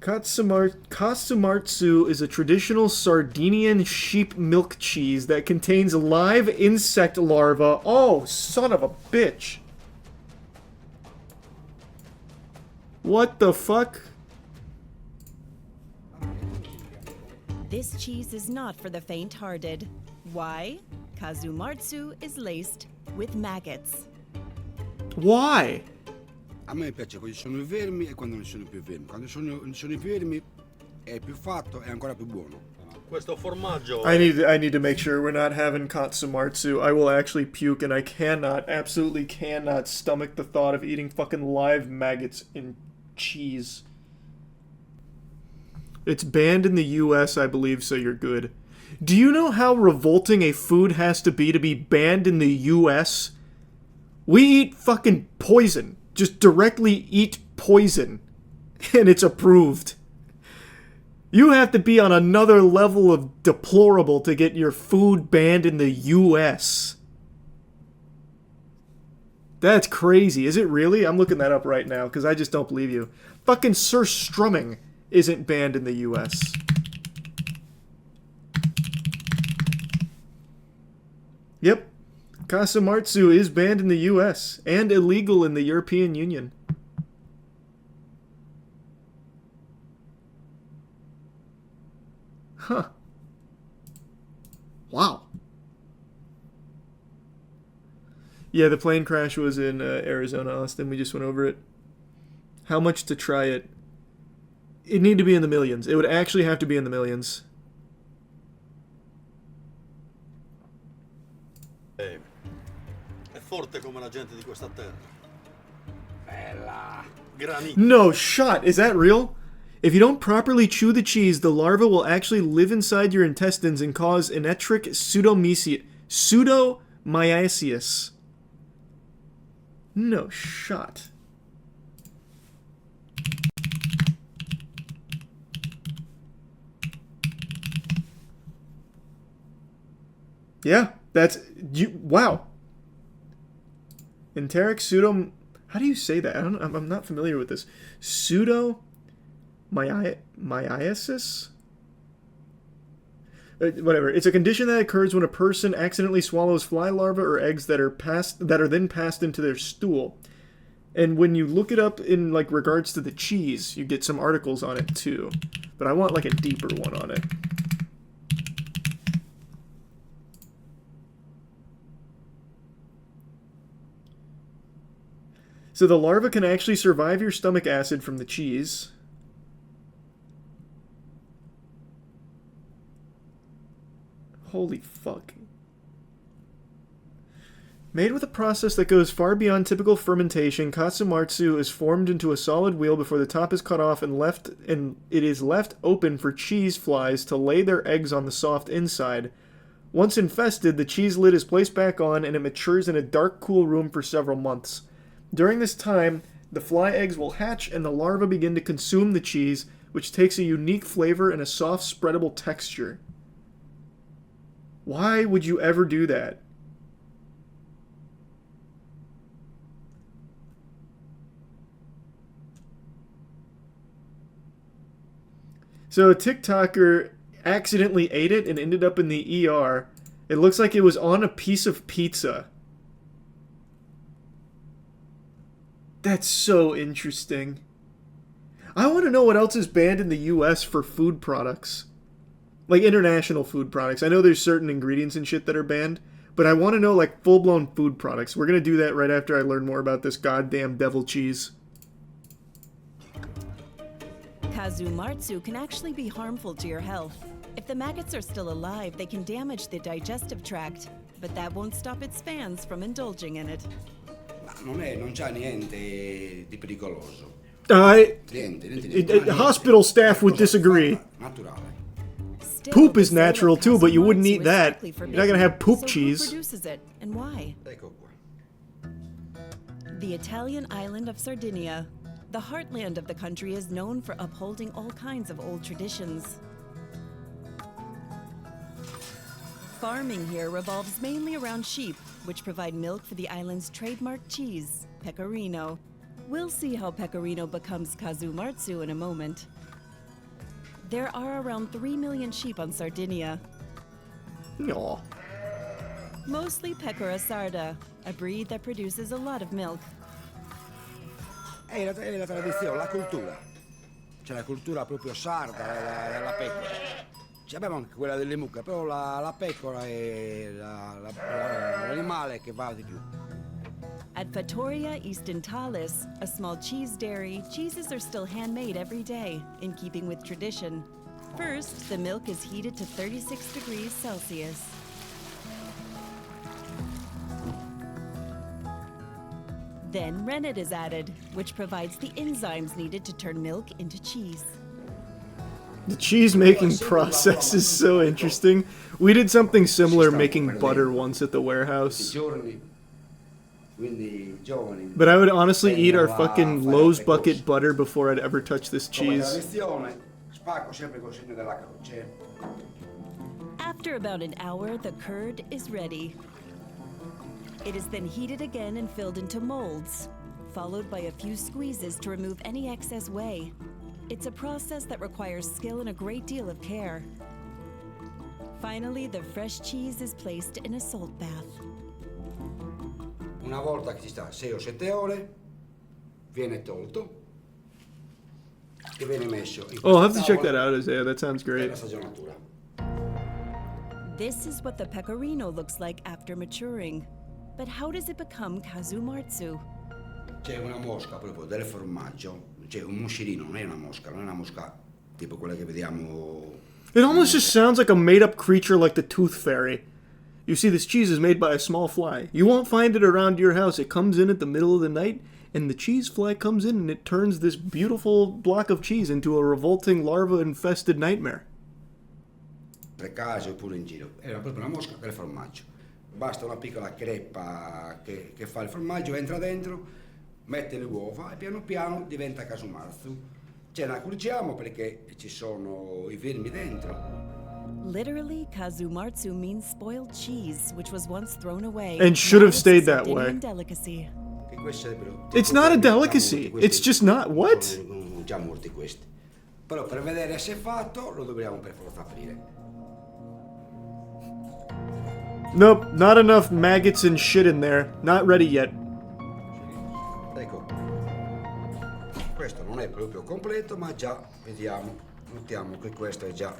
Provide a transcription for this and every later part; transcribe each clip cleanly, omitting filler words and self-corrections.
Katsumartsu is a traditional Sardinian sheep milk cheese that contains live insect larvae. Oh, son of a bitch. What the fuck? This cheese is not for the faint-hearted. Why? Kazumartsu is laced with maggots. Why? A me piace quando sono i vermi e quando non sono più vermi. Quando sono i vermi è più fatto e ancora più buono. Questo formaggio. I need to make sure we're not having Katsumartsu. I will actually puke, and I cannot, absolutely cannot stomach the thought of eating fucking live maggots in cheese. It's banned in the US, I believe, so you're good. Do you know how revolting a food has to be banned in the US? We eat fucking poison. Just directly eat poison. And it's approved. You have to be on another level of deplorable to get your food banned in the US. That's crazy. Is it really? I'm looking that up right now, because I just don't believe you. Fucking surstrumming isn't banned in the US. Yep. Kasamartsu is banned in the US and illegal in the European Union. Huh. Wow. Yeah, the plane crash was in Arizona, Austin. We just went over it. How much to try it? It'd need to be in the millions. It would actually have to be in the millions. È forte come la gente di questa terra. Bella. Granito. No shot. Is that real? If you don't properly chew the cheese, the larva will actually live inside your intestines and cause enetric pseudomyositis. No shot. Yeah, that's you. Wow. Enteric pseudo. How do you say that? I'm not familiar with this. Pseudomyiasis. Whatever. It's a condition that occurs when a person accidentally swallows fly larvae or eggs that are then passed into their stool. And when you look it up in like regards to the cheese, you get some articles on it too. But I want like a deeper one on it. So the larva can actually survive your stomach acid from the cheese. Holy fuck. Made with a process that goes far beyond typical fermentation, Katsumartsu is formed into a solid wheel before the top is cut off and it is left open for cheese flies to lay their eggs on the soft inside. Once infested, the cheese lid is placed back on and it matures in a dark, cool room for several months. During this time, the fly eggs will hatch and the larvae begin to consume the cheese, which takes a unique flavor and a soft, spreadable texture. Why would you ever do that? So a TikToker accidentally ate it and ended up in the ER. It looks like it was on a piece of pizza. That's so interesting. I want to know what else is banned in the US for food products. Like international food products. I know there's certain ingredients and shit that are banned, but I want to know like full-blown food products. We're going to do that right after I learn more about this goddamn devil cheese. Kazumartsu can actually be harmful to your health. If the maggots are still alive, they can damage the digestive tract, but that won't stop its fans from indulging in it. Ma non c'ha niente di pericoloso. Niente. Hospital staff would disagree. Naturale. Still, Poop is the sale of natural too, but you wouldn't Kazumartsu eat is that. strictly You're not gonna have poop so cheese. Who produces it and why? Ecco qua. The Italian island of Sardinia. The heartland of the country is known for upholding all kinds of old traditions. Farming here revolves mainly around sheep, which provide milk for the island's trademark cheese, Pecorino. We'll see how Pecorino becomes Kazumartsu in a moment. There are around 3 million sheep on Sardinia, Aw. mostly Pecora sarda, a breed that produces a lot of milk. È la tradizione, la cultura. C'è la cultura proprio sarda della pecora. Ci abbiamo anche quella delle mucche, però la pecora è l'animale che va di più. At Fattoria Eastentalis, a small cheese dairy, cheeses are still handmade every day, in keeping with tradition. First, the milk is heated to 36 degrees Celsius. Then rennet is added, which provides the enzymes needed to turn milk into cheese. The cheese making process is so interesting. We did something similar making butter once at the warehouse. But I would honestly eat our fucking Lowe's bucket butter before I'd ever touch this cheese. After about an hour, the curd is ready. It is then heated again and filled into molds, followed by a few squeezes to remove any excess whey. It's a process that requires skill and a great deal of care. Finally, the fresh cheese is placed in a salt bath. Una volta che ci sta 6 o 7 ore, viene tolto e viene messo in Oh, I'll have to check tavola that out, Isaiah. That sounds per great. la stagionatura. This is what the pecorino looks like after maturing. But how does it become kazumarzu? C'è una mosca proprio del formaggio, c'è un moscerino, non è una mosca tipo quella che vediamo. It almost just sounds like a made-up creature like the Tooth Fairy. You see, this cheese is made by a small fly. You won't find it around your house. It comes in at the middle of the night, and the cheese fly comes in and it turns this beautiful block of cheese into a revolting larva-infested nightmare. Per caso oppure in giro. Era proprio una mosca del formaggio. Basta una piccola creppa che fa il formaggio, entra dentro, mette le uova e piano piano diventa Kazumarzu. Ce la accorgiamo perché ci sono i vermi dentro. Literally, kazumarzu means spoiled cheese, which was once thrown away. And should have Now it's a stayed that Sardinian way. delicacy. Che questi sarebbero It's not a delicacy. It's just not. What? Sono già morti questi. Però per vedere se è fatto lo dobbiamo per forza aprire. Nope, not enough maggots and shit in there. Not ready yet. Ecco, questo non è proprio completo, ma già vediamo, notiamo che questo è già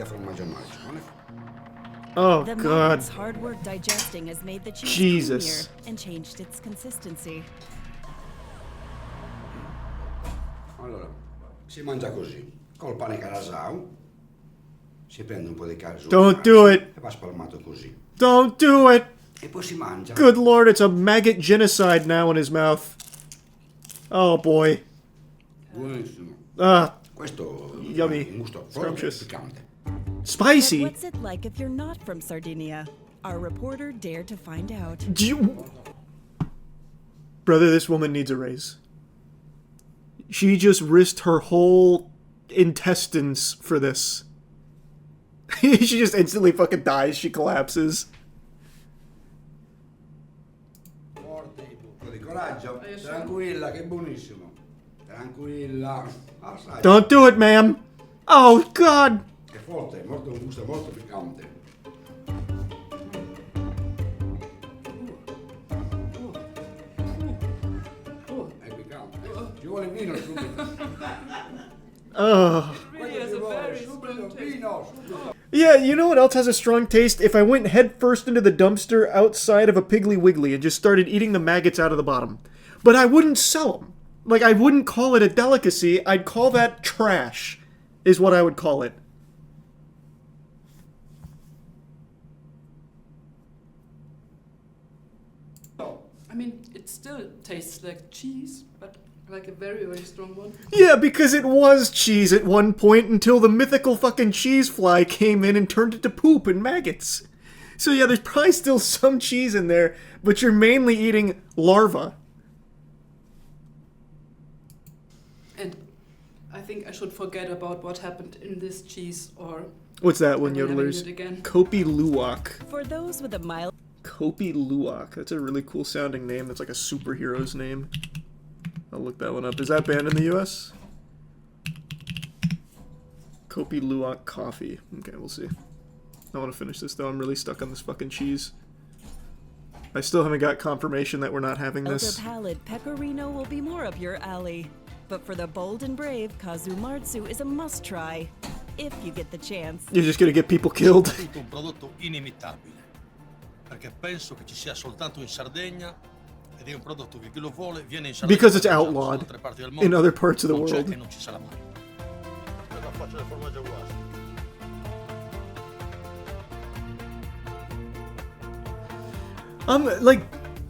formaggio marcio, non è? Oh, The God. maggot's hard work digesting has made the cheese Jesus. creamier and changed its consistency. Allora, si mangia così, col pane carasau, si prende un po' di casu Don't do it. e va spalmato così. Don't do it. E poi si mangia. Good lord, it's a maggot genocide now in his mouth. Oh, boy. Buonissimo. Ah, Questo Yummy. è un gusto forte e Scrumptious. piccante. But spicy. what's it like if you're not from Sardinia? Our reporter dared to find out. Do you... Brother, this woman needs a raise. She just risked her whole intestines for this. She just instantly fucking dies. She collapses. Forte, un po' di coraggio. Tranquilla, che è buonissimo. Tranquilla. Assaggia. Don't do it, ma'am. Oh, God. È forte, molto, un gusto molto piccante. È piccante. Ci vuole il vino subito. Oh. Quello ci vuole subito vino, subito. Yeah, you know what else has a strong taste? If I went headfirst into the dumpster outside of a Piggly Wiggly and just started eating the maggots out of the bottom. But I wouldn't sell them. Like, I wouldn't call it a delicacy. I'd call that trash, is what I would call it. I mean, it still tastes like cheese, but like a very, very strong one. Yeah, because it was cheese at one point until the mythical fucking cheese fly came in and turned it to poop and maggots. So yeah, there's probably still some cheese in there, but you're mainly eating larvae. And I think I should forget about what happened in this cheese, or What's that one, Never having yodelers? it again. Kopi Luwak. For those with a mild Kopi Luwak. That's a really cool sounding name. That's like a superhero's name. I'll look that one up. Is that banned in the US? Kopi Luwak coffee. Okay, we'll see. I want to finish this though. I'm really stuck on this fucking cheese. I still haven't got confirmation that we're not having Elder this. Pallid Pecorino will be more up your alley. But for the bold and brave, Kazumartsu is a must-try. If you get the chance. You're just gonna get people killed. Tutto un prodotto inimitabile. Perché penso che ci sia soltanto in Sardegna ed è un prodotto che chi lo vuole viene in Sardegna. Because it's in outlawed altre parti del mondo. in other parts of the Non c'è world. e non ci sarà mai. Per la faccia del formaggio guasto. Like,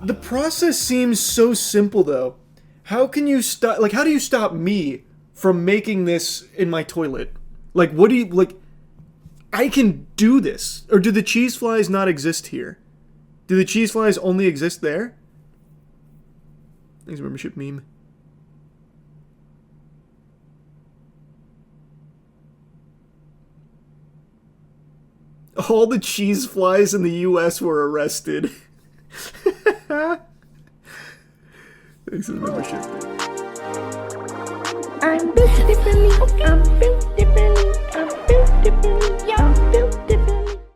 the process seems so simple though. How can you stop, like, how do you stop me from making this in my toilet? Like, what do you, like, I can do this. Or do the cheese flies not exist here? Do the cheese flies only exist there? Thanks, membership meme. All the cheese flies in the US were arrested. Thanks for the membership. I'm built differently. I'm built